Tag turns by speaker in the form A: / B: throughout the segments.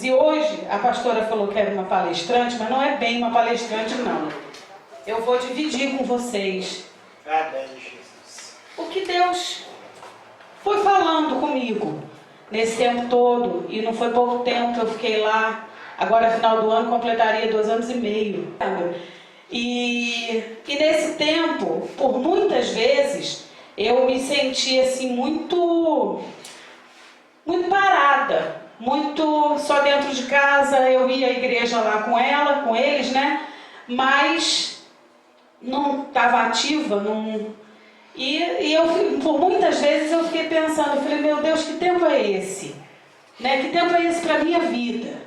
A: E hoje a pastora falou que era uma palestrante, mas não é bem uma palestrante, não. Eu vou dividir com vocês o que Deus foi falando comigo nesse tempo todo. E não foi pouco tempo que eu fiquei lá. Agora, final do ano, completaria 2 anos e meio. E nesse tempo, por muitas vezes, eu me senti assim muito parada, muito só dentro de casa. Eu ia à igreja lá com ela, com eles, né? Mas não estava ativa, não. E eu, por muitas vezes eu fiquei pensando, eu falei, meu Deus, que tempo é esse? Né? Que tempo é esse para a minha vida?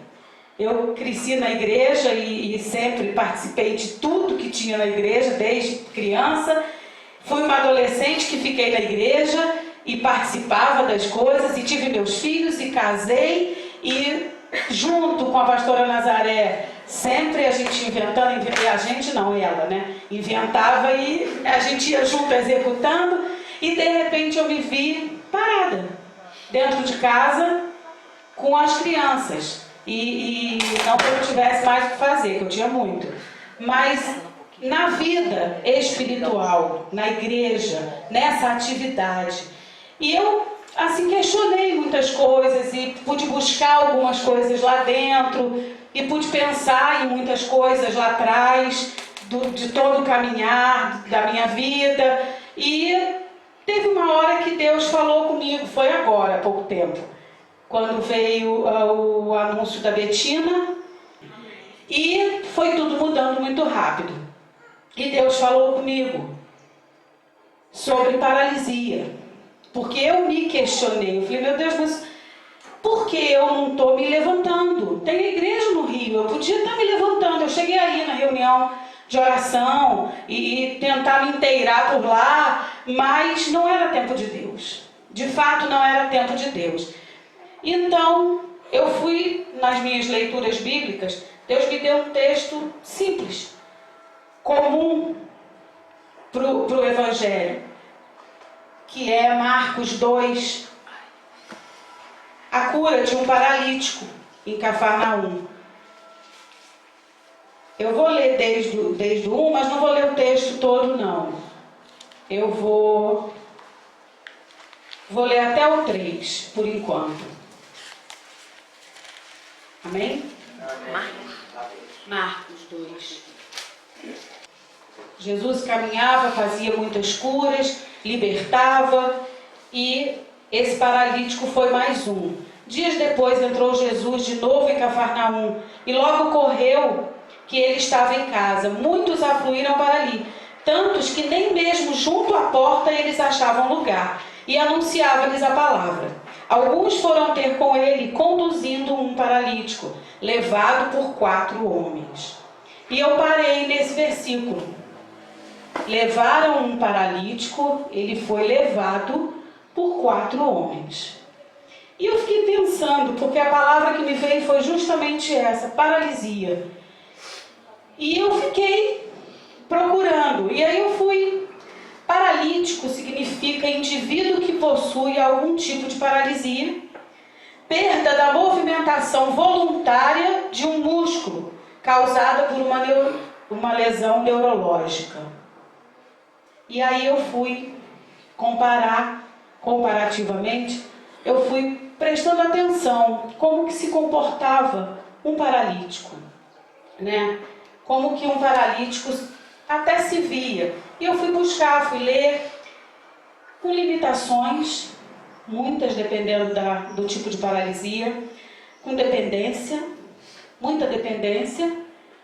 A: Eu cresci na igreja e sempre participei de tudo que tinha na igreja, desde criança. Fui uma adolescente que fiquei na igreja e participava das coisas, e tive meus filhos e casei, e junto com a pastora Nazaré, sempre a gente inventando, a gente não, ela, né? Inventava e a gente ia junto executando, e de repente eu me vi parada, dentro de casa, com as crianças. E não que eu não tivesse mais o que fazer, que eu tinha muito. Mas na vida espiritual, na igreja, nessa atividade. E eu, assim, questionei muitas coisas e pude buscar algumas coisas lá dentro e pude pensar em muitas coisas lá atrás, de todo o caminhar da minha vida. E teve uma hora que Deus falou comigo, foi agora, há pouco tempo, quando veio o anúncio da Betina, e foi tudo mudando muito rápido. E Deus falou comigo sobre paralisia, porque eu me questionei. Eu falei, meu Deus, mas por que eu não estou me levantando? Tem igreja no Rio, eu podia estar me levantando. Eu cheguei aí na reunião de oração e tentar me inteirar por lá, mas não era tempo de Deus. De fato, não era tempo de Deus. Então, eu fui nas minhas leituras bíblicas. Deus me deu um texto simples, comum para o Evangelho, que é Marcos 2, a cura de um paralítico em Cafarnaum. Eu vou ler desde o 1, mas não vou ler o texto todo, não. Eu vou ler até o 3, por enquanto. Amém? Marcos 2. Jesus caminhava, fazia muitas curas, libertava, e esse paralítico foi mais um. Dias depois entrou Jesus de novo em Cafarnaum, e logo correu que ele estava em casa. Muitos afluíram para ali, tantos que nem mesmo junto à porta eles achavam lugar, e anunciava-lhes a palavra. Alguns foram ter com ele, conduzindo um paralítico, levado por 4 homens. E eu parei nesse versículo. Levaram um paralítico, ele foi levado por 4 homens. E eu fiquei pensando, porque a palavra que me veio foi justamente essa, paralisia. E eu fiquei procurando, e aí eu fui. Paralítico significa indivíduo que possui algum tipo de paralisia, perda da movimentação voluntária de um músculo, causada por uma lesão neurológica. E aí eu fui comparativamente, eu fui prestando atenção como que se comportava um paralítico, né? Como que um paralítico até se via. E eu fui buscar, fui ler, com limitações, muitas dependendo do tipo de paralisia, com dependência, muita dependência.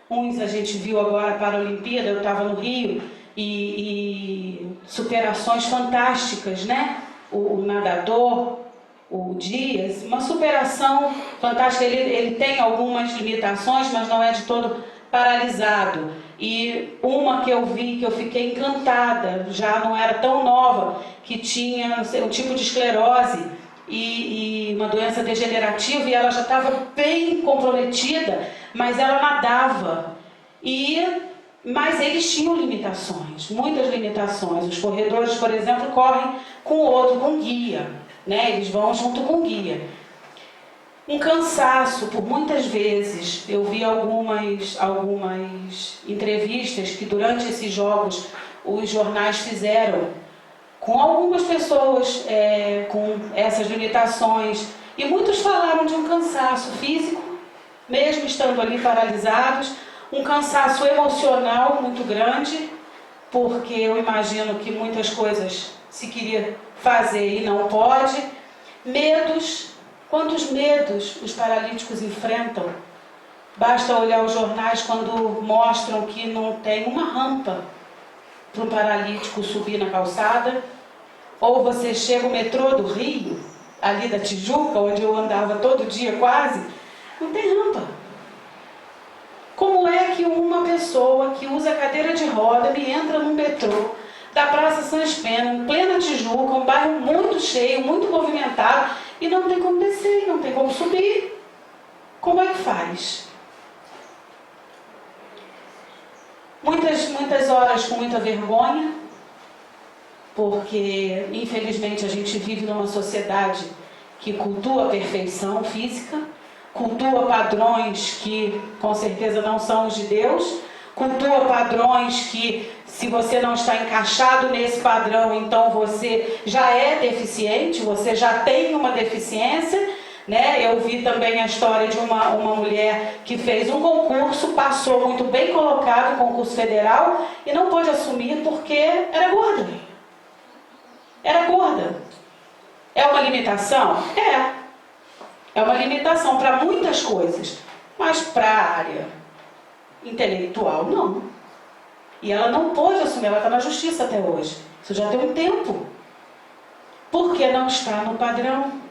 A: Uns a gente viu agora para a Olimpíada, eu estava no Rio, e superações fantásticas, né? O nadador, o Dias, uma superação fantástica. Ele tem algumas limitações, mas não é de todo paralisado. E uma que eu vi, que eu fiquei encantada, já não era tão nova, que tinha, não sei, um tipo de esclerose e uma doença degenerativa, e ela já estava bem comprometida, mas ela nadava. Mas eles tinham limitações, muitas limitações. Os corredores, por exemplo, correm com o outro, com guia, né? Eles vão junto com guia. um cansaço por muitas vezes. Eu vi algumas entrevistas que durante esses jogos os jornais fizeram com algumas pessoas com essas limitações, e muitos falaram de um cansaço físico, mesmo estando ali paralisados, um cansaço emocional muito grande, porque eu imagino que muitas coisas se queria fazer e não pode. Medos, quantos medos os paralíticos enfrentam? Basta olhar os jornais quando mostram que não tem uma rampa para um paralítico subir na calçada, ou você chega o metrô do Rio, ali da Tijuca, onde eu andava todo dia quase, não tem rampa. Como é que uma pessoa que usa cadeira de roda me entra no metrô da Praça Sans Pena, em plena Tijuca, um bairro muito cheio, muito movimentado, e não tem como descer, não tem como subir? Como é que faz? Muitas horas com muita vergonha, porque infelizmente a gente vive numa sociedade que cultua a perfeição física, cultua padrões que com certeza não são os de Deus, cultua padrões que, se você não está encaixado nesse padrão, então você já é deficiente, você já tem uma deficiência, né? Eu vi também a história de uma mulher que fez um concurso, passou muito bem colocado, concurso federal, e não pôde assumir porque era gorda. Era gorda. É uma limitação? É uma limitação para muitas coisas, mas para a área intelectual, não. E ela não pôde assumir, ela está na justiça até hoje. Isso já tem um tempo. Porque não está no padrão.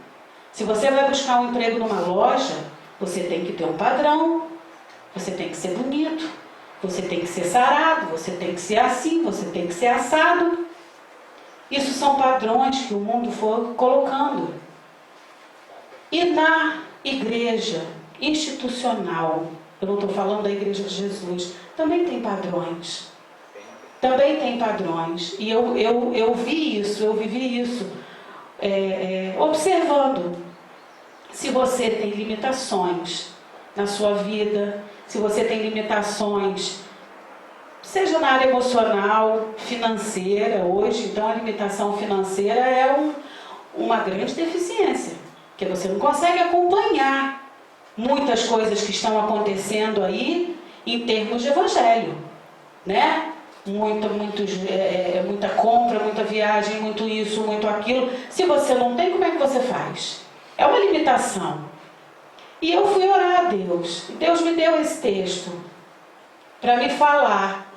A: Se você vai buscar um emprego numa loja, você tem que ter um padrão, você tem que ser bonito, você tem que ser sarado, você tem que ser assim, você tem que ser assado. Isso são padrões que o mundo foi colocando. E na igreja institucional, eu não estou falando da igreja de Jesus, também tem padrões. Também tem padrões. E eu vi isso, eu vivi isso, observando. Se você tem limitações na sua vida, se você tem limitações, seja na área emocional, financeira, hoje, então a limitação financeira é uma grande deficiência, porque você não consegue acompanhar muitas coisas que estão acontecendo aí em termos de evangelho, né? Muita compra, muita viagem, muito isso, muito aquilo. Se você não tem, como é que você faz? É uma limitação. E eu fui orar a Deus. Deus me deu esse texto para me falar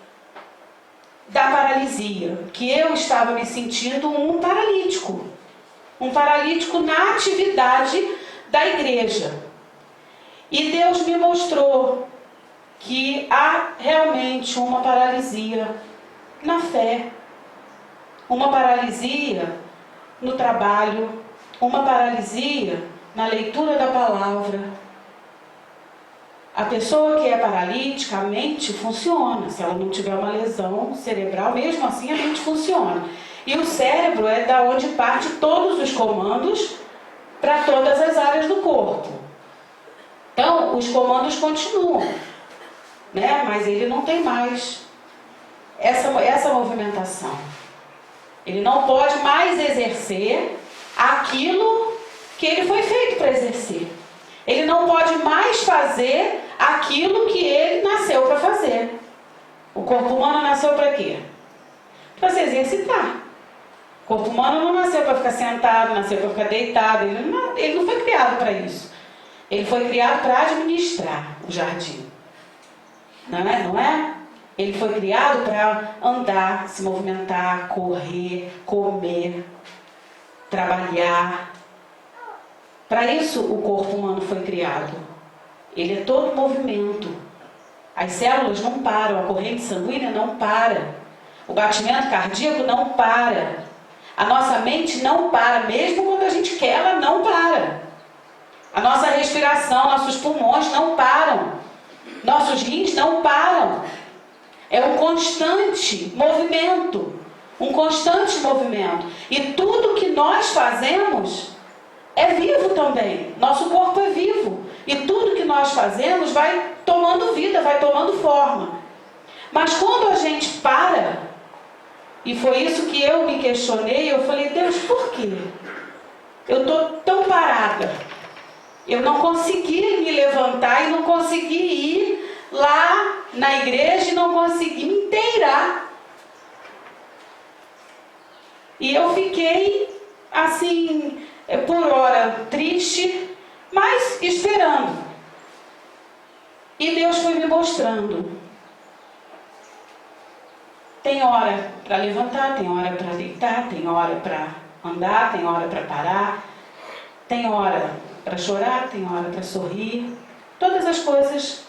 A: da paralisia, que eu estava me sentindo um paralítico na atividade da igreja. E Deus me mostrou que há realmente uma paralisia na fé, uma paralisia no trabalho, uma paralisia na leitura da palavra. A pessoa que é paralítica, a mente funciona. Se ela não tiver uma lesão cerebral, mesmo assim a mente funciona. E o cérebro é da onde parte todos os comandos para todas as áreas do corpo. Então, os comandos continuam, né? Mas ele não tem mais essa movimentação. Ele não pode mais exercer aquilo que ele foi feito para exercer. Ele não pode mais fazer aquilo que ele nasceu para fazer. O corpo humano nasceu para quê? Para se exercitar. O corpo humano não nasceu para ficar sentado, nasceu para ficar deitado. Ele não foi criado para isso. Ele foi criado para administrar o jardim. Não é? Ele foi criado para andar, se movimentar, correr, comer, trabalhar. Para isso o corpo humano foi criado. Ele é todo movimento. As células não param, a corrente sanguínea não para. O batimento cardíaco não para. A nossa mente não para, mesmo quando a gente quer, ela não para. A nossa respiração, nossos pulmões não param. Nossos rins não param. É um constante movimento. Um constante movimento. E tudo que nós fazemos é vivo também. Nosso corpo é vivo. E tudo que nós fazemos vai tomando vida, vai tomando forma. Mas quando a gente para, e foi isso que eu me questionei, eu falei, Deus, por quê? Eu estou tão parada. Eu não consegui me levantar e não consegui ir lá na igreja e não consegui me inteirar. E eu fiquei assim, por hora triste, mas esperando. E Deus foi me mostrando. Tem hora para levantar, tem hora para deitar, tem hora para andar, tem hora para parar, tem hora para chorar, tem hora para sorrir. Todas as coisas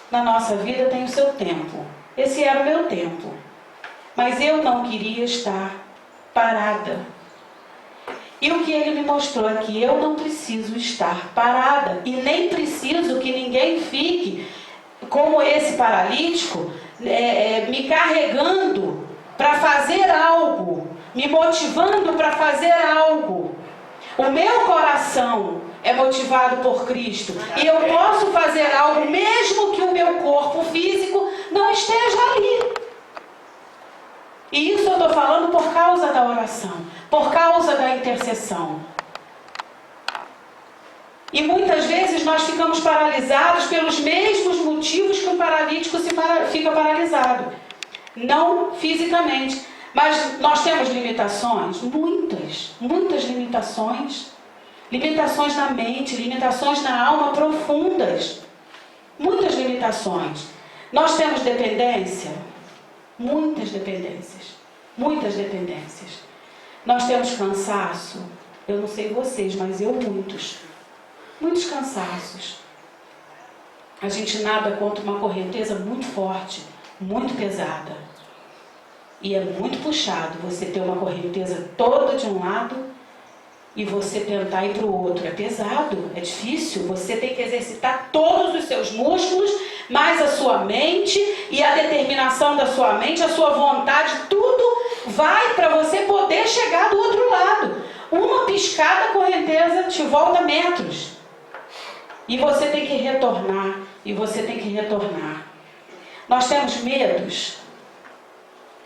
A: na nossa vida têm o seu tempo. Esse era o meu tempo. Mas eu não queria estar parada. E o que ele me mostrou é que eu não preciso estar parada. E nem preciso que ninguém fique como esse paralítico, me carregando para fazer algo, me motivando para fazer algo. O meu coração é motivado por Cristo e eu posso fazer algo mesmo que o meu corpo físico não esteja ali. E isso eu estou falando por causa da oração, por causa da intercessão. E muitas vezes nós ficamos paralisados pelos mesmos motivos que o paralítico fica paralisado. Não fisicamente, mas nós temos limitações, muitas limitações. Limitações na mente, limitações na alma profundas. Muitas limitações. Nós temos dependência, muitas dependências. Nós temos cansaço, eu não sei vocês, mas eu muitos cansaços. A gente nada contra uma correnteza muito forte, muito pesada. E é muito puxado você ter uma correnteza toda de um lado e você tentar ir para o outro. É pesado, é difícil. Você tem que exercitar todos os seus músculos, mais a sua mente e a determinação da sua mente, a sua vontade, tudo vai para você poder chegar do outro lado. Uma piscada, a correnteza te volta metros. E você tem que retornar, Nós temos medos,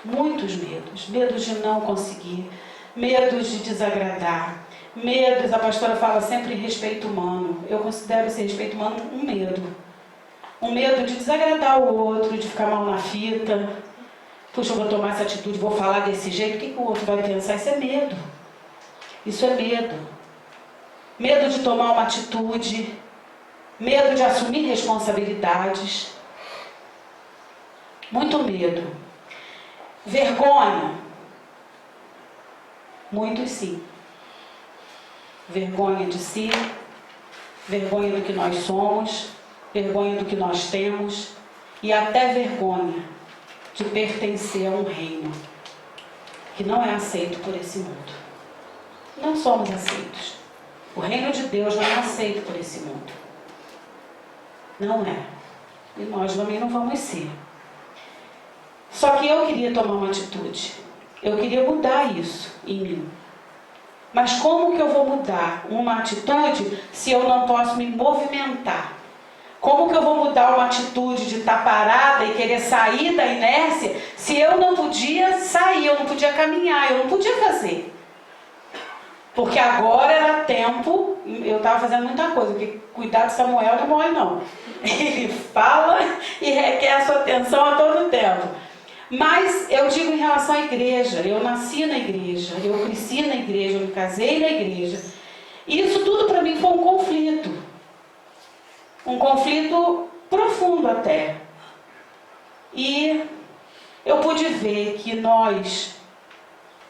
A: muitos medos. Medos de não conseguir, medos de desagradar, medos, a pastora fala sempre em respeito humano. Eu considero esse respeito humano um medo. Um medo de desagradar o outro, de ficar mal na fita. Puxa, eu vou tomar essa atitude, vou falar desse jeito, o que o outro vai pensar? Isso é medo. Isso é medo. Medo de tomar uma atitude, medo de assumir responsabilidades. Muito medo. Vergonha. Muitos sim. Vergonha de si, vergonha do que nós somos, vergonha do que nós temos e até vergonha de pertencer a um reino que não é aceito por esse mundo. Não somos aceitos. O reino de Deus não é aceito por esse mundo. Não é. E nós também não vamos ser. Só que eu queria tomar uma atitude. Eu queria mudar isso em mim. Mas como que eu vou mudar uma atitude se eu não posso me movimentar? Como que eu vou mudar uma atitude de estar parada e querer sair da inércia se eu não podia sair, eu não podia caminhar, eu não podia fazer? Porque agora era tempo, eu estava fazendo muita coisa, porque cuidar de Samuel não é mole não. Ele fala e requer a sua atenção a todo tempo. Mas eu digo em relação à igreja, eu nasci na igreja, eu cresci na igreja, eu me casei na igreja. E isso tudo para mim foi um conflito. Um conflito profundo até. E eu pude ver que nós,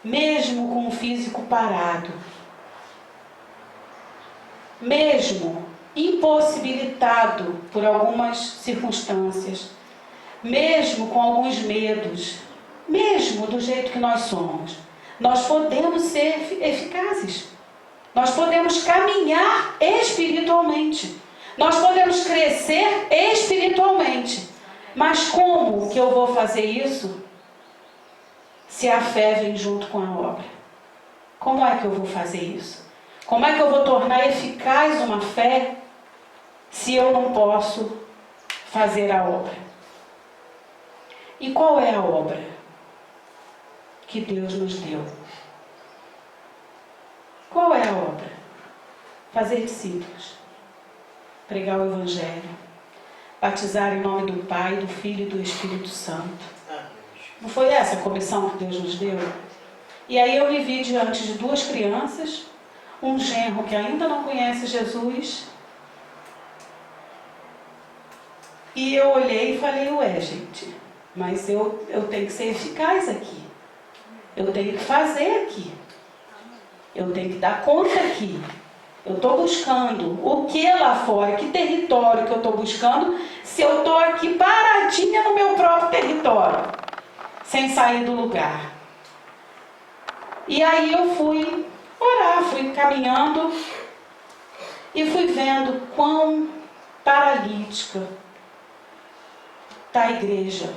A: mesmo com o físico parado, mesmo impossibilitado por algumas circunstâncias, mesmo com alguns medos, mesmo do jeito que nós somos, nós podemos ser eficazes. Nós podemos caminhar espiritualmente. Nós podemos crescer espiritualmente. Mas como que eu vou fazer isso se a fé vem junto com a obra? Como é que eu vou fazer isso? Como é que eu vou tornar eficaz uma fé se eu não posso fazer a obra? E qual é a obra que Deus nos deu? Qual é a obra? Fazer discípulos, pregar o Evangelho, batizar em nome do Pai, do Filho e do Espírito Santo. Não foi essa a comissão que Deus nos deu? E aí eu me vi diante de 2 crianças, um genro que ainda não conhece Jesus, e eu olhei e falei, ué, gente, mas eu tenho que ser eficaz aqui, eu tenho que fazer aqui, eu tenho que dar conta aqui. Eu estou buscando o que lá fora, que território que eu estou buscando, se eu estou aqui paradinha no meu próprio território, sem sair do lugar. E aí eu fui orar, fui caminhando e fui vendo quão paralítica está a igreja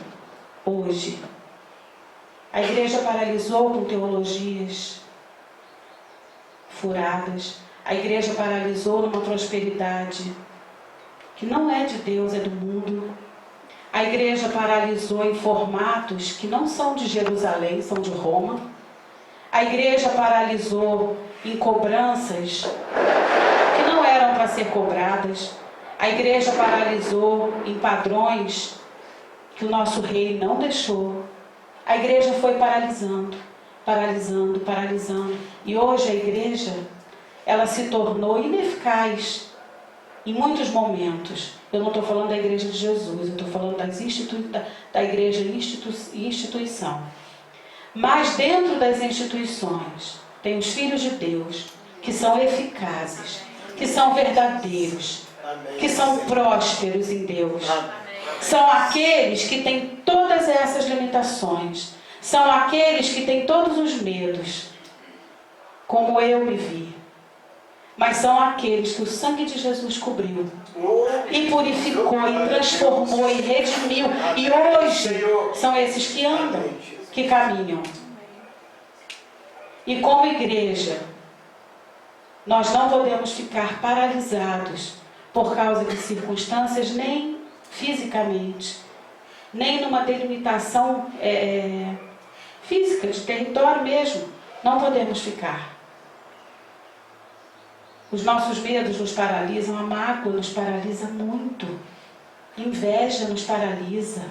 A: hoje. A igreja paralisou com teologias furadas. A igreja paralisou numa prosperidade que não é de Deus, é do mundo. A igreja paralisou em formatos que não são de Jerusalém, são de Roma. A igreja paralisou em cobranças que não eram para ser cobradas. A igreja paralisou em padrões que o nosso rei não deixou. A igreja foi paralisando, paralisando, paralisando. E hoje a igreja, ela se tornou ineficaz em muitos momentos. Eu não estou falando da igreja de Jesus, eu estou falando da igreja instituição. Mas dentro das instituições, tem os filhos de Deus, que são eficazes, que são verdadeiros, que são prósperos em Deus. São aqueles que têm todas essas limitações. São aqueles que têm todos os medos, como eu me vi. Mas são aqueles que o sangue de Jesus cobriu e purificou, e transformou, e redimiu. E hoje são esses que andam, que caminham. E como igreja, nós não podemos ficar paralisados por causa de circunstâncias, nem fisicamente, nem numa delimitação física, de território mesmo. Não podemos ficar. Os nossos medos nos paralisam, a mágoa nos paralisa muito, a inveja nos paralisa,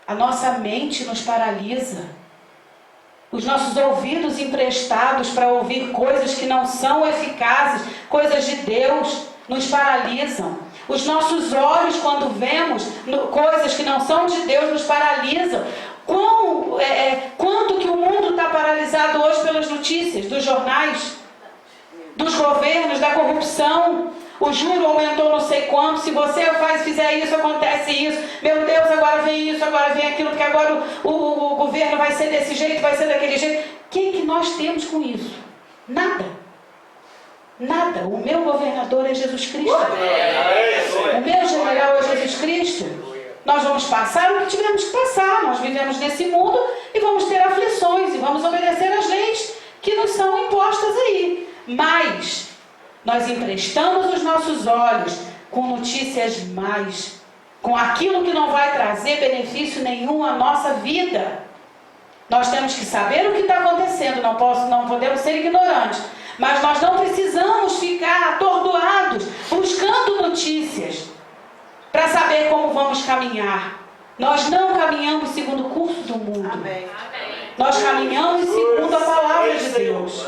A: a nossa mente nos paralisa, os nossos ouvidos emprestados para ouvir coisas que não são eficazes, coisas de Deus, nos paralisam. Os nossos olhos, quando vemos coisas que não são de Deus, nos paralisam. Quanto que o mundo está paralisado hoje pelas notícias, dos jornais, dos governos, da corrupção. O juro aumentou não sei quanto. Se você fizer isso, acontece isso. Meu Deus, agora vem isso, agora vem aquilo, porque agora o governo vai ser desse jeito, vai ser daquele jeito. O que nós temos com isso? Nada. Nada. O meu governador é Jesus Cristo. O meu general é Jesus Cristo. Nós vamos passar o que tivermos que passar. Nós vivemos nesse mundo e vamos ter aflições e vamos obedecer às leis que nos são impostas aí. Mas nós emprestamos os nossos olhos com notícias más, com aquilo que não vai trazer benefício nenhum à nossa vida. Nós temos que saber o que está acontecendo, não podemos ser ignorantes, mas nós não precisamos ficar atordoados buscando notícias para saber como vamos caminhar. Nós não caminhamos segundo o curso do mundo. Amém. Nós caminhamos segundo a palavra de Deus.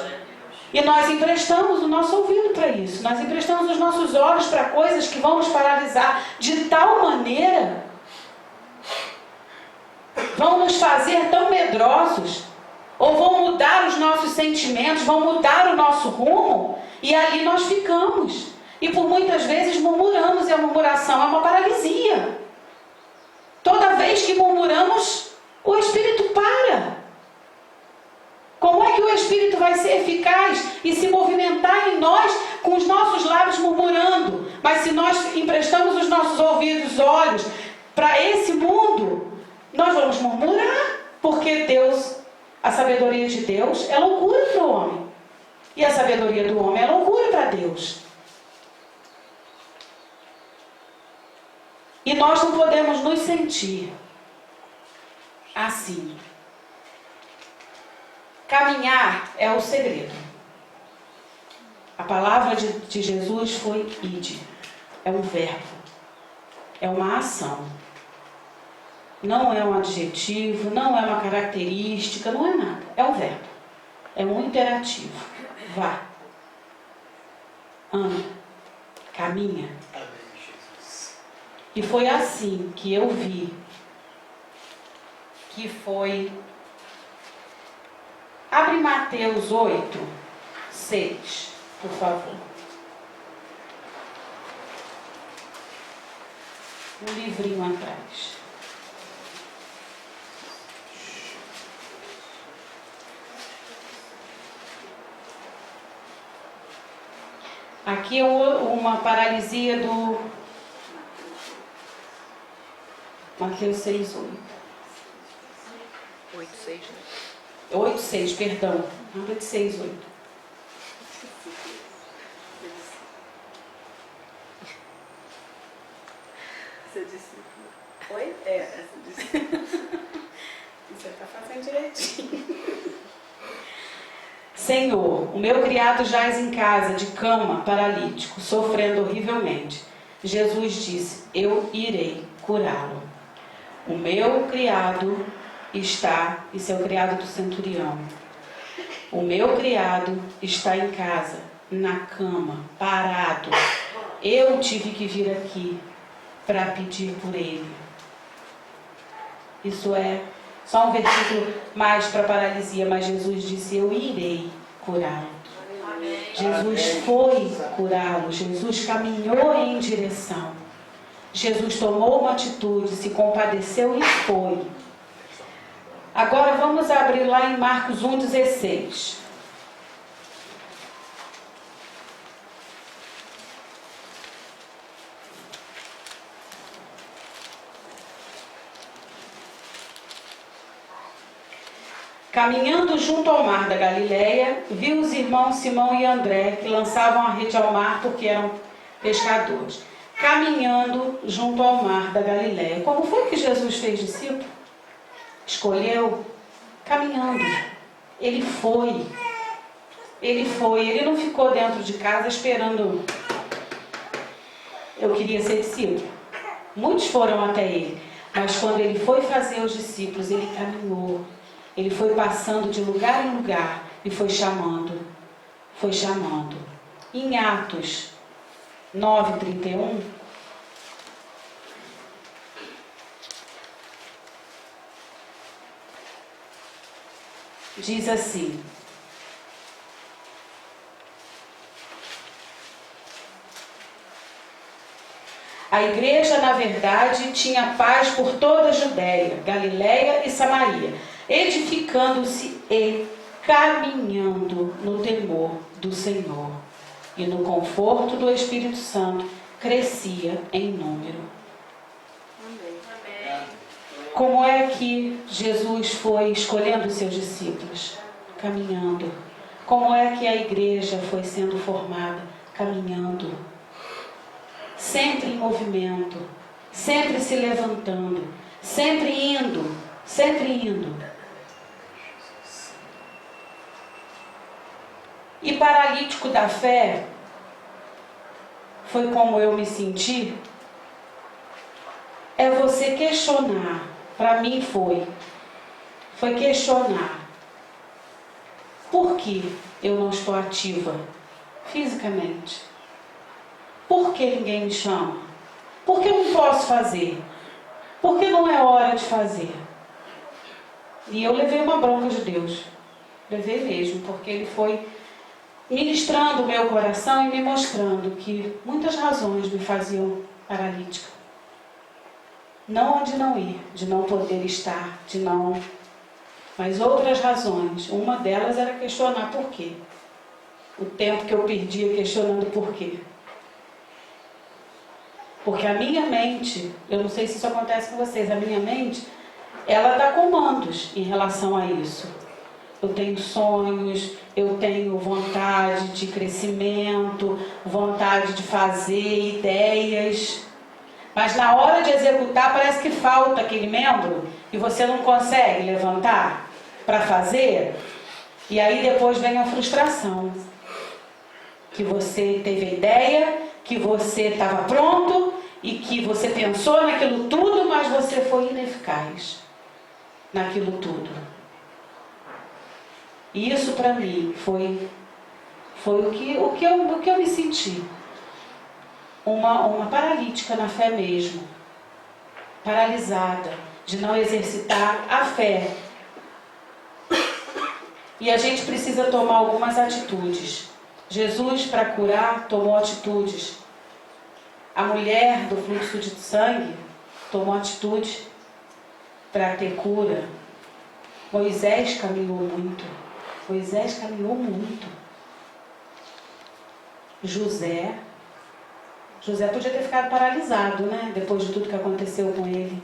A: E nós emprestamos o nosso ouvido para isso. Nós emprestamos os nossos olhos para coisas que vão nos paralisar de tal maneira, vão nos fazer tão medrosos, ou vão mudar os nossos sentimentos, vão mudar o nosso rumo, e ali nós ficamos. E por muitas vezes murmuramos, e a murmuração é uma paralisia. Toda vez que murmuramos, o Espírito para. Como é que o Espírito vai ser eficaz e se movimentar em nós com os nossos lábios murmurando? Mas se nós emprestamos os nossos ouvidos, olhos para esse mundo, nós vamos murmurar, porque Deus, a sabedoria de Deus é loucura para o homem. E a sabedoria do homem é loucura para Deus. E nós não podemos nos sentir assim. Caminhar é o segredo. A palavra de Jesus foi ide. É um verbo. É uma ação. Não é um adjetivo, não é uma característica, não é nada. É um verbo. É um imperativo. Vá. Anda. Caminha. E foi assim que eu vi que foi... Abre Mateus 8, 6, por favor. Um livrinho atrás. Aqui é uma paralisia do Mateus 6, 8.
B: 8, 6, né?
A: 8, 6, perdão. Nada de 6, 8.
B: Você disse.
A: Oi?
B: Você disse.
A: Você está fazendo direitinho. Senhor, o meu criado jaz em casa, de cama, paralítico, sofrendo horrivelmente. Jesus disse, eu irei curá-lo. O meu criado está, isso é o criado do centurião. O meu criado está em casa, na cama, parado. Eu tive que vir aqui para pedir por ele. Isso é só um versículo mais para paralisia, mas Jesus disse, eu irei curá-lo. Jesus foi curá-lo, Jesus caminhou em direção. Jesus tomou uma atitude, se compadeceu e foi. Agora vamos abrir lá em Marcos 1,16. Caminhando junto ao mar da Galileia, viu os irmãos Simão e André, que lançavam a rede ao mar porque eram pescadores. Caminhando junto ao mar da Galileia. Como foi que Jesus fez discípulo? Escolheu? Caminhando. Ele foi. Ele não ficou dentro de casa esperando. Eu queria ser discípulo. Muitos foram até ele. Mas quando ele foi fazer os discípulos, ele caminhou. Ele foi passando de lugar em lugar e foi chamando. Foi chamando. Em Atos 9:31, diz assim: a igreja, na verdade, tinha paz por toda a Judéia, Galiléia e Samaria, edificando-se e caminhando no temor do Senhor e no conforto do Espírito Santo, crescia em número.
B: Amém.
A: Como é que Jesus foi escolhendo os seus discípulos? Caminhando. Como é que a igreja foi sendo formada? Caminhando. Sempre em movimento, sempre se levantando, sempre indo, sempre indo. E paralítico da fé, foi como eu me senti, é você questionar. Para mim foi questionar. Por que eu não estou ativa fisicamente? Por que ninguém me chama? Por que eu não posso fazer? Por que não é hora de fazer? E eu levei uma bronca de Deus. Levei mesmo, porque Ele foi ministrando o meu coração e me mostrando que muitas razões me faziam paralítica. Não de não ir, de não poder estar, de não... Mas outras razões. Uma delas era questionar por quê. O tempo que eu perdia questionando por quê. Porque a minha mente, eu não sei se isso acontece com vocês, a minha mente, ela dá comandos em relação a isso. Eu tenho sonhos, eu tenho vontade de crescimento, vontade de fazer ideias. Mas na hora de executar parece que falta aquele membro e você não consegue levantar para fazer. E aí depois vem a frustração. Que você teve a ideia, que você estava pronto e que você pensou naquilo tudo, mas você foi ineficaz naquilo tudo. E isso para mim foi o que eu me senti. Uma paralítica na fé mesmo. Paralisada, de não exercitar a fé. E a gente precisa tomar algumas atitudes. Jesus, para curar, tomou atitudes. A mulher do fluxo de sangue tomou atitude para ter cura. Moisés caminhou muito. José podia ter ficado paralisado, né? Depois de tudo que aconteceu com ele.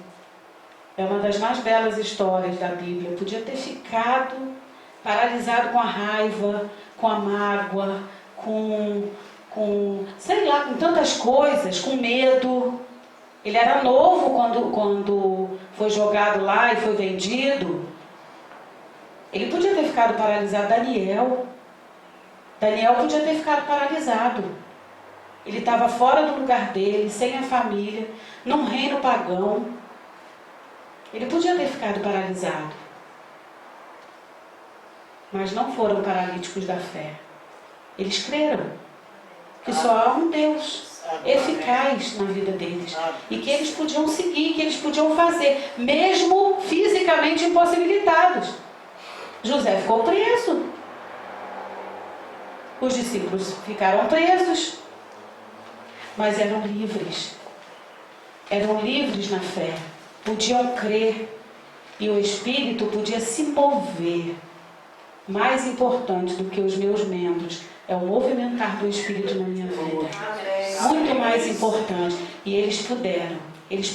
A: É uma das mais belas histórias da Bíblia. Podia ter ficado paralisado com a raiva, com a mágoa, com sei lá, com tantas coisas, com medo. Ele era novo quando foi jogado lá e foi vendido. Ele podia ter ficado paralisado. Daniel podia ter ficado paralisado. Ele estava fora do lugar dele, sem a família, num reino pagão. Ele podia ter ficado paralisado. Mas não foram paralíticos da fé. Eles creram que só há um Deus eficaz na vida deles. E que eles podiam seguir, que eles podiam fazer, mesmo fisicamente impossibilitados. José ficou preso. Os discípulos ficaram presos. Mas eram livres. Eram livres na fé. Podiam crer. E o Espírito podia se mover. Mais importante do que os meus membros é o movimentar do Espírito na minha vida. Muito mais importante. E eles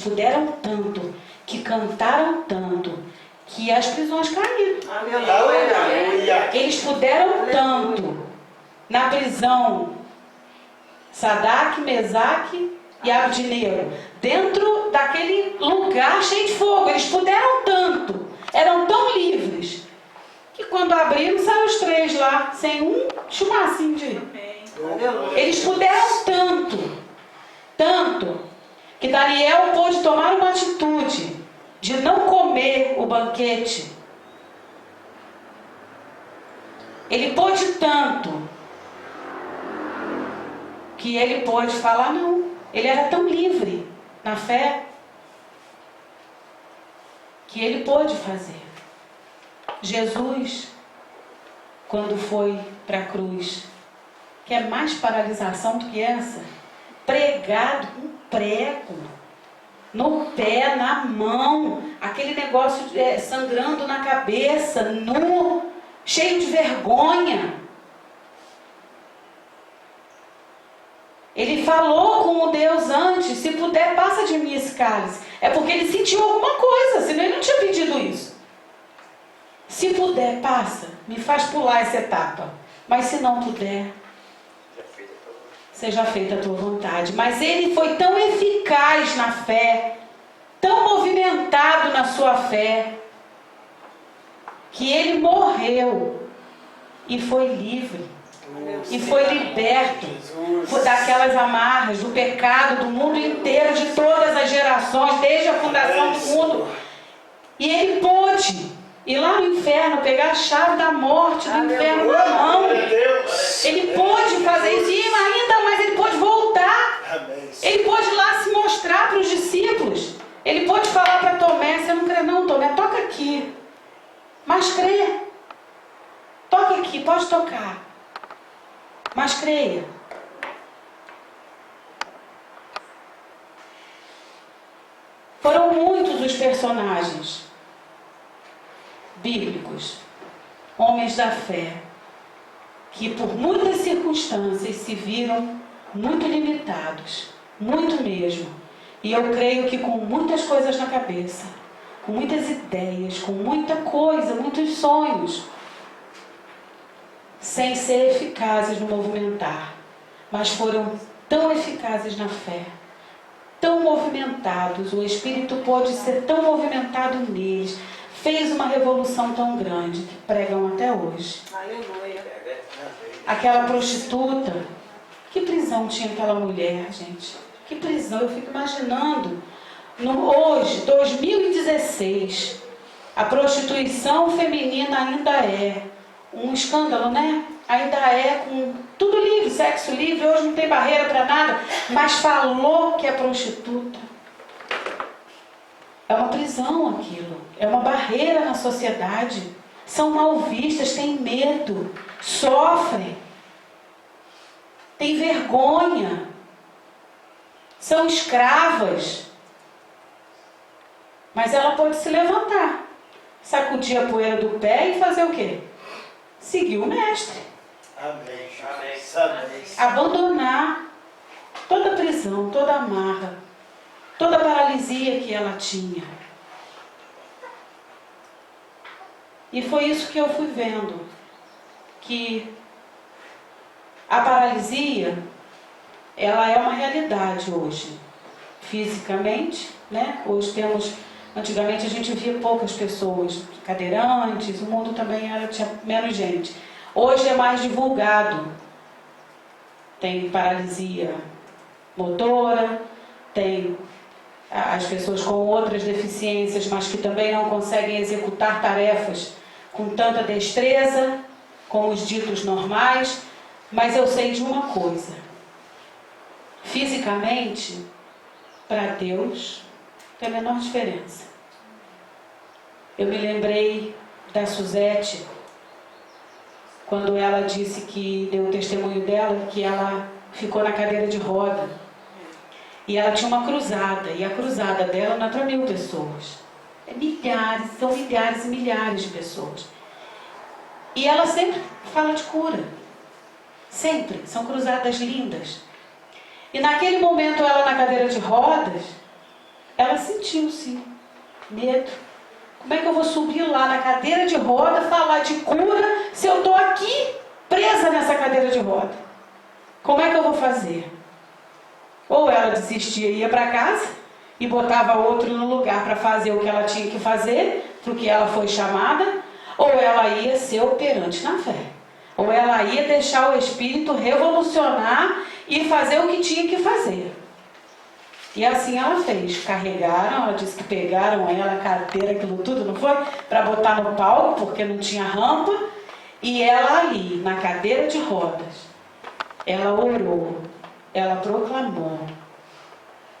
A: puderam tanto, que cantaram tanto, que as prisões caíram. Eles puderam tanto na prisão, Sadraque, Mesaque e Abdinego, dentro daquele lugar cheio de fogo. Eles puderam tanto, eram tão livres, que quando abriram, saíram os três lá, sem um chumacinho de... Eles puderam tanto, que Daniel pôde tomar uma atitude de não comer o banquete. Ele pôde tanto, que ele pôde falar não. Ele era tão livre na fé, que ele pôde fazer. Jesus, quando foi para a cruz, que é mais paralisação do que essa, pregado com prego no pé, na mão, aquele negócio sangrando na cabeça, nu, cheio de vergonha. Ele falou com o Deus antes: se puder, passa de mim esse cálice. É porque ele sentiu alguma coisa, senão ele não tinha pedido isso. Se puder, passa, me faz pular essa etapa. Mas se não puder, seja feita a tua vontade. Mas ele foi tão eficaz na fé, tão movimentado na sua fé, que ele morreu e foi livre. E foi liberto daquelas amarras, do pecado do mundo inteiro, de todas as gerações, desde a fundação do mundo. E ele pôde ir lá no inferno, pegar a chave da morte do inferno na mão. Ele pôde fazer isso, e ainda mais ele pôde voltar. Ele pôde ir lá se mostrar para os discípulos. Ele pôde falar para Tomé: você não crê não, Tomé, toca aqui. Mas crê. Toca aqui, pode tocar. Mas creia. Foram muitos os personagens bíblicos, homens da fé, que por muitas circunstâncias se viram muito limitados, muito mesmo. E eu creio que com muitas coisas na cabeça, com muitas ideias, com muita coisa, muitos sonhos, sem ser eficazes no movimentar, mas foram tão eficazes na fé, tão movimentados, o Espírito pôde ser tão movimentado neles, fez uma revolução tão grande que pregam até hoje.
B: Aleluia.
A: Aquela prostituta, que prisão tinha aquela mulher, gente? Que prisão, eu fico imaginando. Hoje, 2016, a prostituição feminina ainda é um escândalo, né? Ainda é com tudo livre, sexo livre, hoje não tem barreira para nada, mas falou que é prostituta. É uma prisão aquilo, é uma barreira na sociedade. São mal vistas, têm medo, sofrem, têm vergonha, são escravas. Mas ela pode se levantar, sacudir a poeira do pé e fazer o quê? Seguir o mestre.
C: Amém. Amém.
A: Abandonar toda a prisão, toda a amarra, toda a paralisia que ela tinha. E foi isso que eu fui vendo, que a paralisia, ela é uma realidade hoje, fisicamente, né? Hoje temos, antigamente a gente via poucas pessoas, cadeirantes, o mundo também tinha menos gente. Hoje é mais divulgado, tem paralisia motora, tem as pessoas com outras deficiências, mas que também não conseguem executar tarefas com tanta destreza, como os ditos normais. Mas eu sei de uma coisa: fisicamente, para Deus, tem a menor diferença. Eu me lembrei da Suzete, quando ela disse que deu o testemunho dela, que ela ficou na cadeira de roda. E ela tinha uma cruzada, e a cruzada dela não é para 1000 pessoas. É milhares, são milhares e milhares de pessoas. E ela sempre fala de cura. Sempre. São cruzadas lindas. E naquele momento, ela na cadeira de rodas, ela sentiu, sim, medo. Como é que eu vou subir lá na cadeira de roda, falar de cura, se eu estou aqui, presa nessa cadeira de roda? Como é que eu vou fazer? Ou ela desistia e ia para casa, e botava outro no lugar para fazer o que ela tinha que fazer, para o que ela foi chamada, ou ela ia ser operante na fé. Ou ela ia deixar o Espírito revolucionar e fazer o que tinha que fazer. E assim ela fez. Carregaram, ela disse que pegaram ela, a cadeira, aquilo tudo, não foi? Para botar no palco, porque não tinha rampa. E ela ali, na cadeira de rodas, ela orou, ela proclamou,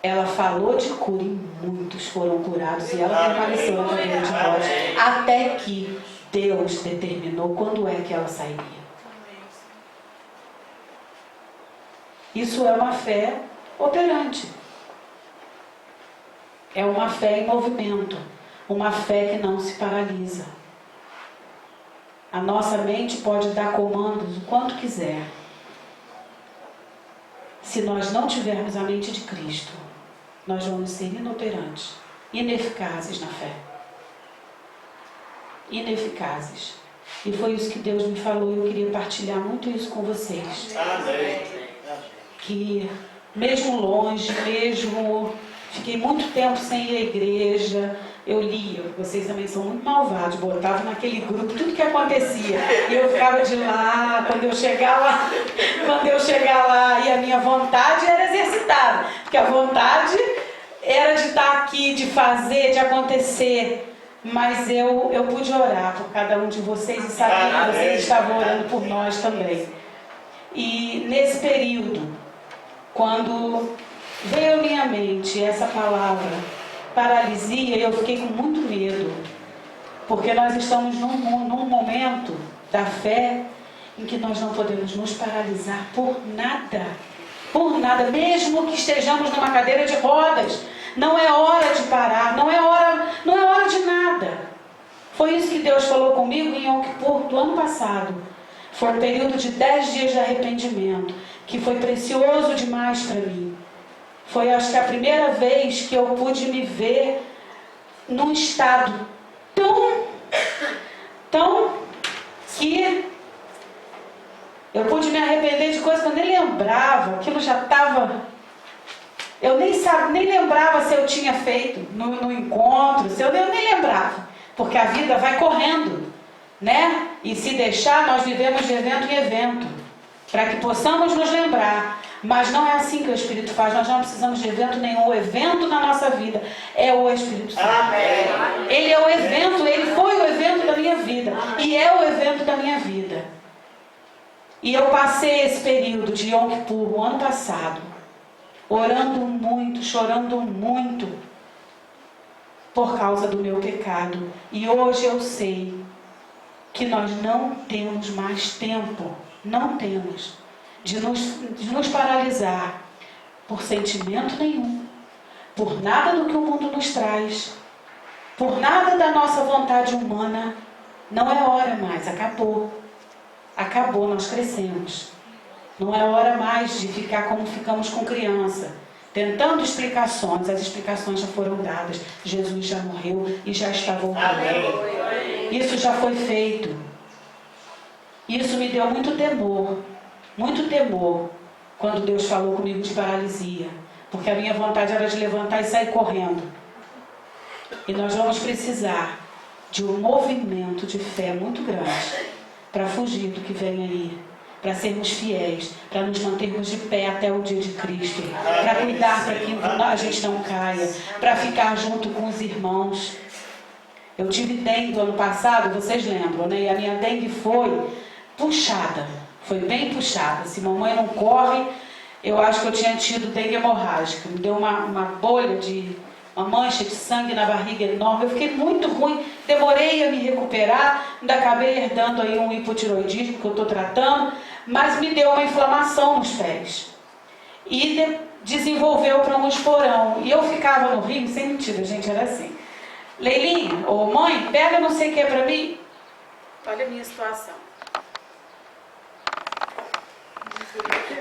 A: ela falou de cura e muitos foram curados. E ela permaneceu na cadeira de rodas até que Deus determinou quando é que ela sairia. Isso é uma fé operante. É uma fé em movimento. Uma fé que não se paralisa. A nossa mente pode dar comandos o quanto quiser. Se nós não tivermos a mente de Cristo, nós vamos ser inoperantes, ineficazes na fé. Ineficazes. E foi isso que Deus me falou, e eu queria partilhar muito isso com vocês.
C: Amém.
A: Que mesmo longe, fiquei muito tempo sem ir à igreja, eu lia, vocês também são muito malvados, botavam naquele grupo tudo que acontecia, e eu ficava de lá, quando eu chegar lá, e a minha vontade era exercitada, porque a vontade era de estar aqui, de fazer, de acontecer, mas eu pude orar por cada um de vocês e sabia que vocês estavam orando por nós também. E nesse período, quando veio à minha mente essa palavra, paralisia, eu fiquei com muito medo, porque nós estamos num momento da fé em que nós não podemos nos paralisar por nada, mesmo que estejamos numa cadeira de rodas. Não é hora de parar, não é hora de nada. Foi isso que Deus falou comigo em Yom Kippur do ano passado. Foi um período de 10 dias de arrependimento, que foi precioso demais para mim. Foi, acho que, a primeira vez que eu pude me ver num estado tão que eu pude me arrepender de coisas que eu nem lembrava. Aquilo já estava Eu nem lembrava se eu tinha feito no encontro, eu nem lembrava. Porque a vida vai correndo, né? E se deixar, nós vivemos de evento em evento, para que possamos nos lembrar. Mas não é assim que o Espírito faz. Nós não precisamos de evento nenhum. O evento na nossa vida é o Espírito Santo.
C: Amém.
A: Ele é o evento, ele foi o evento da minha vida. E é o evento da minha vida. E eu passei esse período de Yom Kippur, o ano passado, orando muito, chorando muito, por causa do meu pecado. E hoje eu sei que nós não temos mais tempo, não temos, de nos paralisar por sentimento nenhum, por nada do que o mundo nos traz, por nada da nossa vontade humana. Não é hora mais, acabou. Acabou, nós crescemos. Não é hora mais de ficar como ficamos com criança, tentando explicações. As explicações já foram dadas. Jesus já morreu e já está voltando.
C: Amém.
A: Isso já foi feito. Isso me deu muito temor, quando Deus falou comigo de paralisia, porque a minha vontade era de levantar e sair correndo. E nós vamos precisar de um movimento de fé muito grande para fugir do que vem aí, para sermos fiéis, para nos mantermos de pé até o dia de Cristo, para cuidar para que a gente não caia, para ficar junto com os irmãos. Eu tive dengue ano passado, vocês lembram, né? E a minha dengue foi puxada, foi bem puxada. Se mamãe não corre, eu acho que eu tinha tido dengue hemorrágica. Me deu uma bolha uma mancha de sangue na barriga enorme. Eu fiquei muito ruim, demorei a me recuperar, ainda acabei herdando aí um hipotiroidismo que eu estou tratando, mas me deu uma inflamação nos pés. E desenvolveu para um esporão. E eu ficava no rio, sem mentira, gente, era assim. Leilinha, ou mãe, pega não sei o que para mim. Olha a minha situação.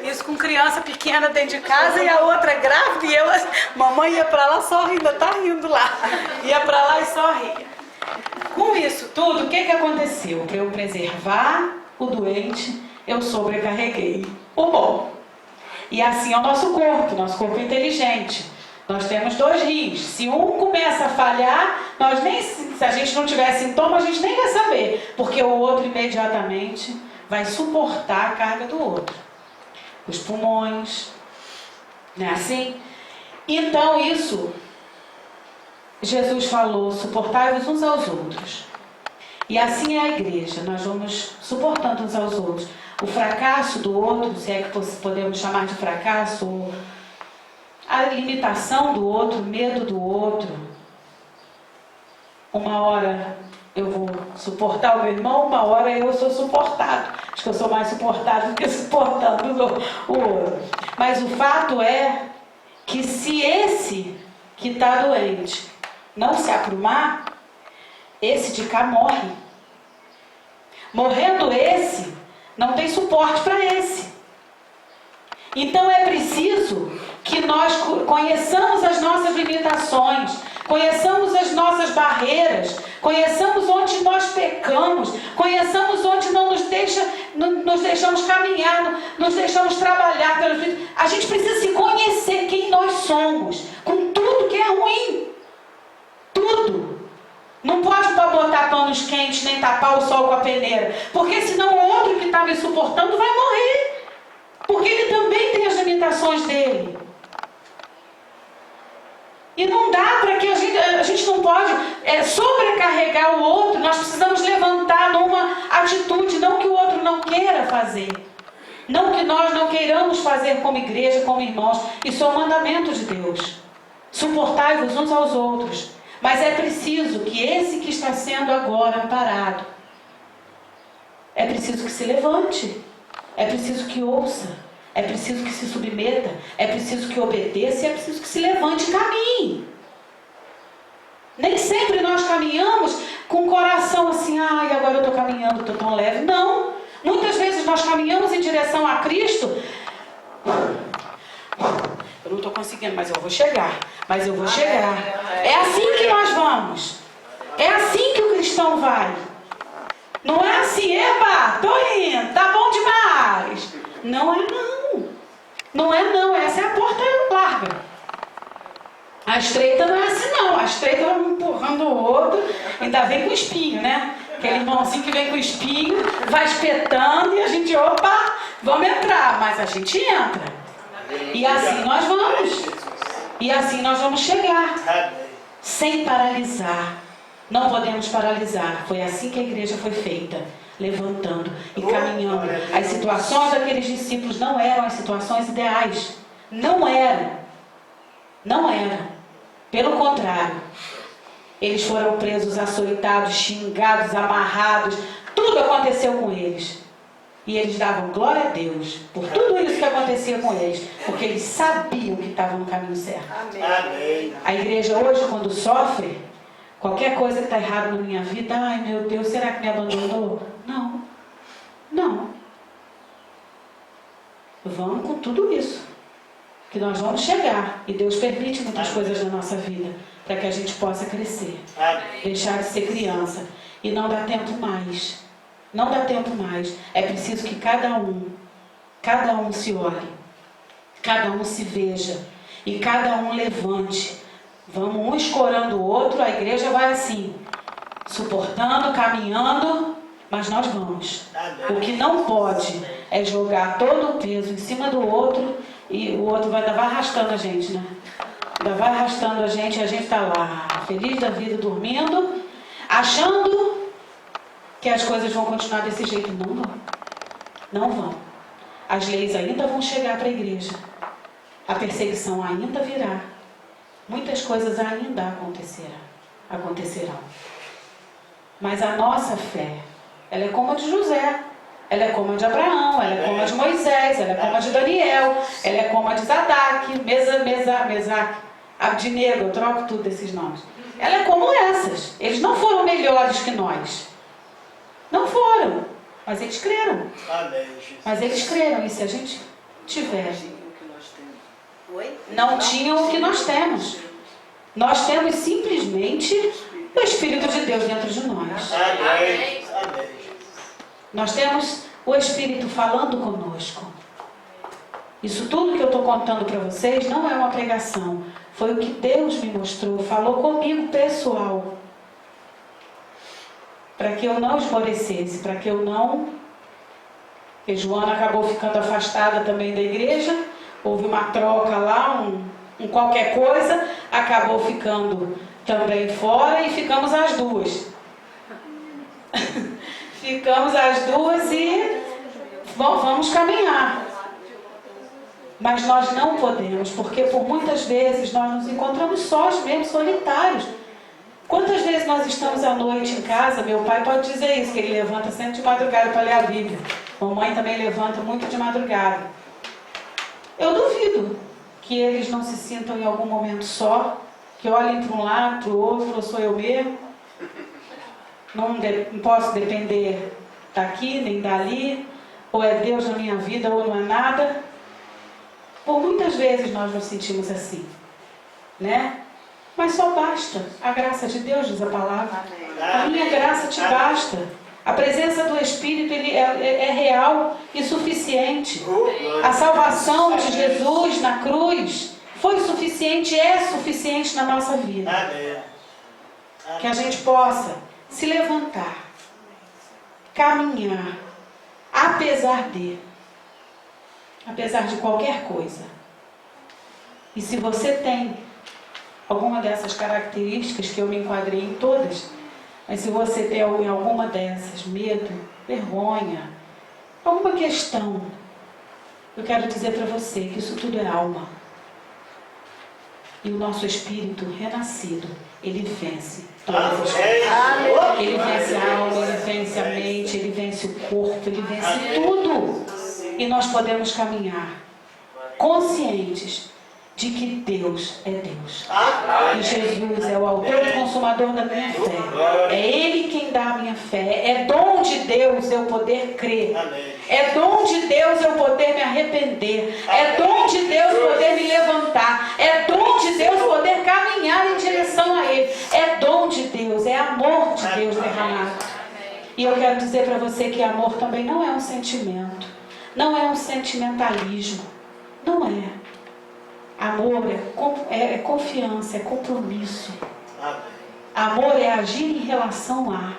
A: Isso com criança pequena dentro de casa e a outra grávida, e eu, mamãe ia para lá só rindo, tá rindo lá. Ia para lá e só ria. Com isso tudo, o que aconteceu? Para eu preservar o doente, eu sobrecarreguei o bom. E assim é o nosso corpo é inteligente. Nós temos 2 rins. Se um começa a falhar, se a gente não tiver sintoma, a gente nem vai saber, porque o outro imediatamente vai suportar a carga do outro. Os pulmões, não é assim? Então isso, Jesus falou, suportai-vos uns aos outros. E assim é a igreja, nós vamos suportando uns aos outros. O fracasso do outro, se é que podemos chamar de fracasso, ou a limitação do outro, o medo do outro. Uma hora eu vou suportar o meu irmão, uma hora eu sou suportado. Acho que eu sou mais suportado do que suportando o outro. Mas o fato é que se esse que está doente não se aprumar, esse de cá morre. Morrendo esse, não tem suporte para esse. Então é preciso que nós conheçamos as nossas limitações, conheçamos as nossas barreiras, conheçamos onde nós pecamos, conheçamos onde não nos deixamos caminhar, nos deixamos trabalhar pelo Espírito. A gente precisa se conhecer quem nós somos, com tudo que é ruim. Tudo. Não pode botar panos quentes, nem tapar o sol com a peneira, porque senão o outro que está me suportando vai morrer, porque ele também tem as limitações dele. E não dá para que a gente não pode sobrecarregar o outro. Nós precisamos levantar numa atitude, não que o outro não queira fazer, não que nós não queiramos fazer como igreja, como irmãos. Isso é um mandamento de Deus. Suportai-vos uns aos outros. Mas é preciso que esse que está sendo agora parado, é preciso que se levante, é preciso que ouça, é preciso que se submeta, é preciso que obedeça e é preciso que se levante e caminhe. Nem sempre nós caminhamos com o coração assim, ai, agora eu estou caminhando, estou tão leve. Não. Muitas vezes nós caminhamos em direção a Cristo. Eu não estou conseguindo, mas eu vou chegar. Mas eu vou chegar. É assim que nós vamos. É assim que o cristão vai. Não é assim, eba, estou indo, tá bom demais. Não é não. Não é não, essa é a porta larga. A estreita não é assim não, a estreita vai um empurrando o outro, ainda vem com espinho, né? Aquele irmãozinho que vem com espinho, vai espetando e a gente, opa, vamos entrar, mas a gente entra. E assim nós vamos. E assim nós vamos chegar. Sem paralisar. Não podemos paralisar. Foi assim que a igreja foi feita. Levantando e caminhando. As situações daqueles discípulos não eram as situações ideais. Não eram. Não eram. Pelo contrário. Eles foram presos, açoitados, xingados, amarrados. Tudo aconteceu com eles. E eles davam glória a Deus por tudo isso que acontecia com eles. Porque eles sabiam que estavam no caminho certo.
C: Amém.
A: A igreja hoje, quando sofre, qualquer coisa que está errada na minha vida, ai meu Deus, será que me abandonou? Não. Não. Vamos com tudo isso. Que nós vamos chegar. E Deus permite muitas coisas na nossa vida. Para que a gente possa crescer. Deixar de ser criança. E não dá tempo mais. Não dá tempo mais. É preciso que cada um se olhe. Cada um se veja. E cada um levante. Vamos um escorando o outro. A igreja vai assim. Suportando, caminhando. Mas nós vamos. O que não pode é jogar todo o peso em cima do outro. E o outro vai arrastando a gente, né? Ainda vai arrastando a gente e a gente está lá, feliz da vida, dormindo, achando que as coisas vão continuar desse jeito. Não vão. Não vão. As leis ainda vão chegar para a igreja. A perseguição ainda virá. Muitas coisas ainda acontecerão. Mas a nossa fé, ela é como a de José. Ela é como a de Abraão, ela é como a de Moisés, ela é como a de Daniel, ela é como a de Zadok, Mesaque, Abdinego, eu troco tudo desses nomes. Ela é como essas. Eles não foram melhores que nós. Não foram. Mas eles creram. Mas eles creram. E se a gente tiver? Não tinham o que nós temos. Nós temos simplesmente o Espírito de Deus dentro de nós. Nós temos o Espírito falando conosco. Isso tudo que eu estou contando para vocês não é uma pregação. Foi o que Deus me mostrou, falou comigo pessoal. Para que eu não esmorecesse, para que eu não... Porque Joana acabou ficando afastada também da igreja. Houve uma troca lá, um qualquer coisa. Acabou ficando também fora e ficamos as duas. Ficamos as duas e vamos caminhar. Mas nós não podemos, porque por muitas vezes nós nos encontramos sós mesmo, solitários. Quantas vezes nós estamos à noite em casa, meu pai pode dizer isso, que ele levanta sempre de madrugada para ler a Bíblia. Mamãe também levanta muito de madrugada. Eu duvido que eles não se sintam em algum momento só, que olhem para um lado, para o outro, ou sou eu mesmo. Não posso depender daqui nem dali, ou é Deus na minha vida ou não é nada. Por muitas vezes nós nos sentimos assim, né? Mas só basta a graça de Deus, diz a palavra. A minha graça te basta. A presença do Espírito é real e suficiente. A salvação de Jesus na cruz foi suficiente, é suficiente na nossa vida. Que a gente possa se levantar, caminhar, apesar de qualquer coisa. E se você tem alguma dessas características, que eu me enquadrei em todas, mas se você tem em alguma dessas, medo, vergonha, alguma questão, eu quero dizer para você que isso tudo é alma. E o nosso espírito renascido, ele vence todas as coisas. Ele vence a alma, ele vence a mente, ele vence o corpo, ele vence tudo. E nós podemos caminhar conscientes de que Deus é Deus. E Jesus é o autor e consumador da minha fé. É Ele quem dá a minha fé. É dom de Deus eu poder crer. É dom de Deus eu poder me arrepender. É dom de Deus poder me levantar. É dom de Deus poder caminhar em direção a Ele. É dom de Deus, é amor de Deus derramado. E eu quero dizer para você que amor também não é um sentimento. Não é um sentimentalismo. Não é. Amor é confiança, é compromisso.
C: Amém.
A: Amor é agir em relação a.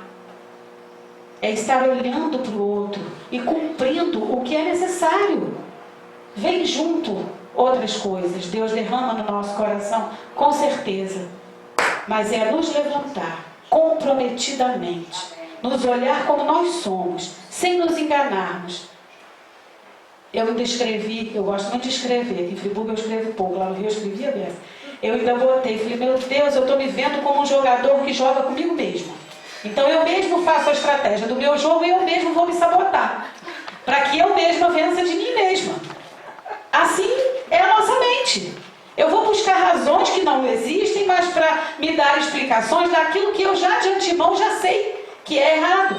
A: É estar olhando para o outro e cumprindo o que é necessário. Vem junto outras coisas. Deus derrama no nosso coração, com certeza. Mas é nos levantar comprometidamente, nos olhar como nós somos, sem nos enganarmos. Eu ainda escrevi, eu gosto muito de escrever, aqui em Friburgo eu escrevo pouco, lá no Rio eu escrevia bem. Eu ainda botei, falei, meu Deus, eu estou me vendo como um jogador que joga comigo mesmo. Então eu mesmo faço a estratégia do meu jogo e eu mesmo vou me sabotar, para que eu mesma vença de mim mesma. Assim é a nossa mente. Eu vou buscar razões que não existem, mas para me dar explicações daquilo que eu já de antemão já sei que é errado.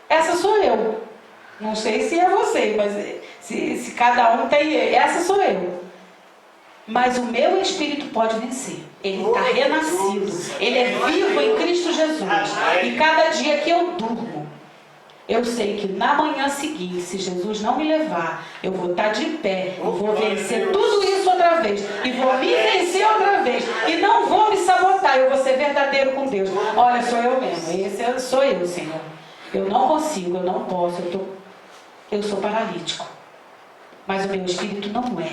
A: Essa sou eu. Não sei se é você, mas se cada um tem... Essa sou eu. Mas o meu espírito pode vencer. Ele está renascido. Ele é vivo em Cristo Jesus. E cada dia que eu durmo, eu sei que na manhã seguinte, se Jesus não me levar, eu vou estar de pé, eu vou vencer tudo isso outra vez, e vou me vencer outra vez, e não vou me sabotar, eu vou ser verdadeiro com Deus. Olha, sou eu mesmo, esse sou eu, Senhor. Eu não consigo, eu não posso, eu sou paralítico, mas o meu espírito não é.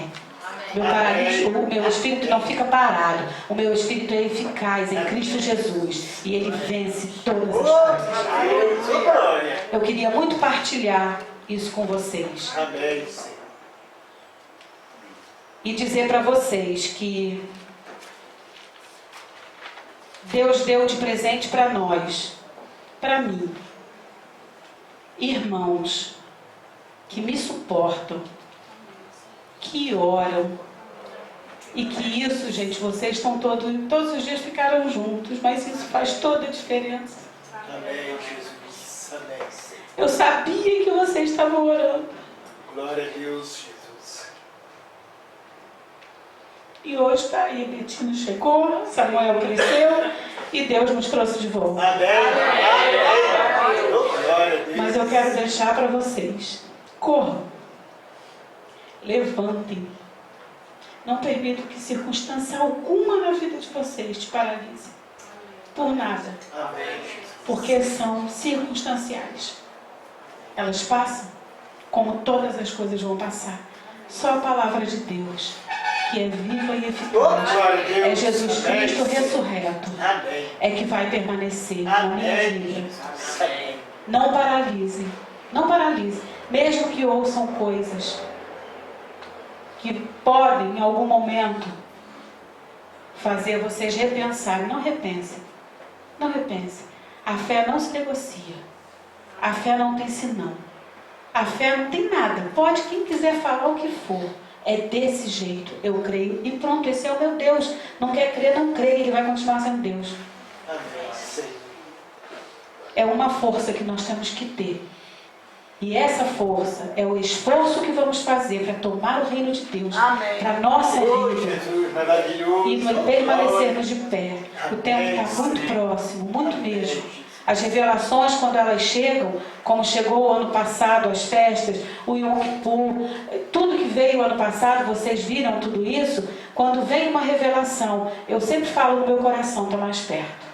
A: O meu espírito não fica parado. O meu espírito é eficaz em Cristo Jesus. E ele vence todas as coisas. Eu queria muito partilhar isso com vocês. E dizer para vocês que Deus deu de presente para nós, para mim, irmãos que me suportam, que oram, e que isso, gente, vocês estão todos os dias ficaram juntos, mas isso faz toda a diferença.
C: Amém, Jesus. Amém.
A: Eu sabia que vocês estavam orando.
C: Glória a Deus, Jesus.
A: E hoje está aí, Betina chegou, Samuel cresceu e Deus nos trouxe de volta.
C: Amém. Amém. Glória a Deus.
A: Mas eu quero deixar para vocês, corram, levantem. Não permito que circunstância alguma na vida de vocês te paralise. Por nada.
C: Amém, Jesus.
A: Porque são circunstanciais. Elas passam como todas as coisas vão passar. Só a palavra de Deus, que é viva e eficaz, é Jesus Cristo ressurreto, é que vai permanecer na minha vida. Não paralise. Não paralise. Mesmo que ouçam coisas que podem, em algum momento, fazer vocês repensarem. Não repensem. Não repensem. A fé não se negocia. A fé não tem senão. A fé não tem nada. Pode quem quiser falar o que for. É desse jeito. Eu creio. E pronto, esse é o meu Deus. Não quer crer, não creia. Ele vai continuar sendo Deus. É uma força que nós temos que ter. E essa força é o esforço que vamos fazer para tomar o reino de Deus para a nossa vida e permanecermos de pé. O tempo está muito próximo, muito mesmo. As revelações, quando elas chegam, como chegou o ano passado, as festas, o Yom Kippur, tudo que veio ano passado, vocês viram tudo isso? Quando vem uma revelação, eu sempre falo no meu coração, está mais perto.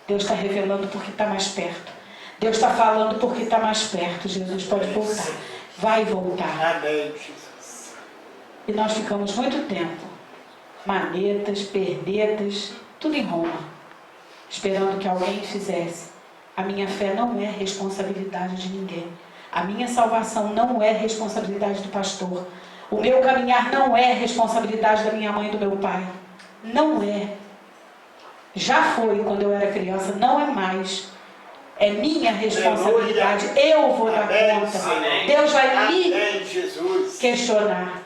A: Deus está revelando porque está mais perto. Deus está falando porque está mais perto. Jesus pode voltar. Vai voltar.
C: Amém, Jesus.
A: E nós ficamos muito tempo, manetas, pernetas, tudo em Roma, esperando que alguém fizesse. A minha fé não é responsabilidade de ninguém. A minha salvação não é responsabilidade do pastor. O meu caminhar não é responsabilidade da minha mãe e do meu pai. Não é. Já foi quando eu era criança, não é mais. É minha responsabilidade. Eu vou dar conta. Deus vai me questionar.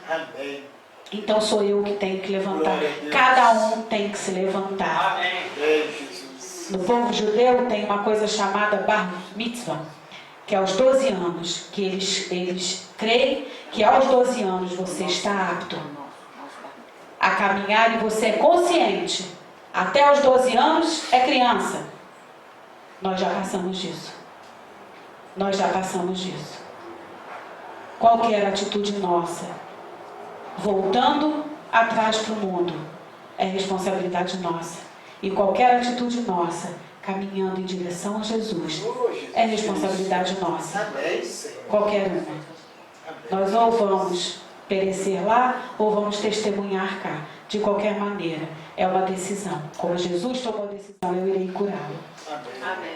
A: Então sou eu que tenho que levantar. Cada um tem que se levantar. No povo judeu tem uma coisa chamada Bar Mitzvah, que é aos 12 anos, que eles creem que aos 12 anos você está apto a caminhar e você é consciente. Até aos 12 anos é criança. Nós já passamos disso. Nós já passamos disso. Qual que era a atitude nossa? voltando atrás para o mundo, é responsabilidade nossa. E qualquer atitude nossa, caminhando em direção a Jesus, é responsabilidade nossa.
C: Amém, Senhor.
A: Qualquer uma. Nós ou vamos perecer lá, ou vamos testemunhar cá. De qualquer maneira, é uma decisão. Como Jesus tomou a decisão, eu irei curá-lo.
C: Amém.
B: Amém.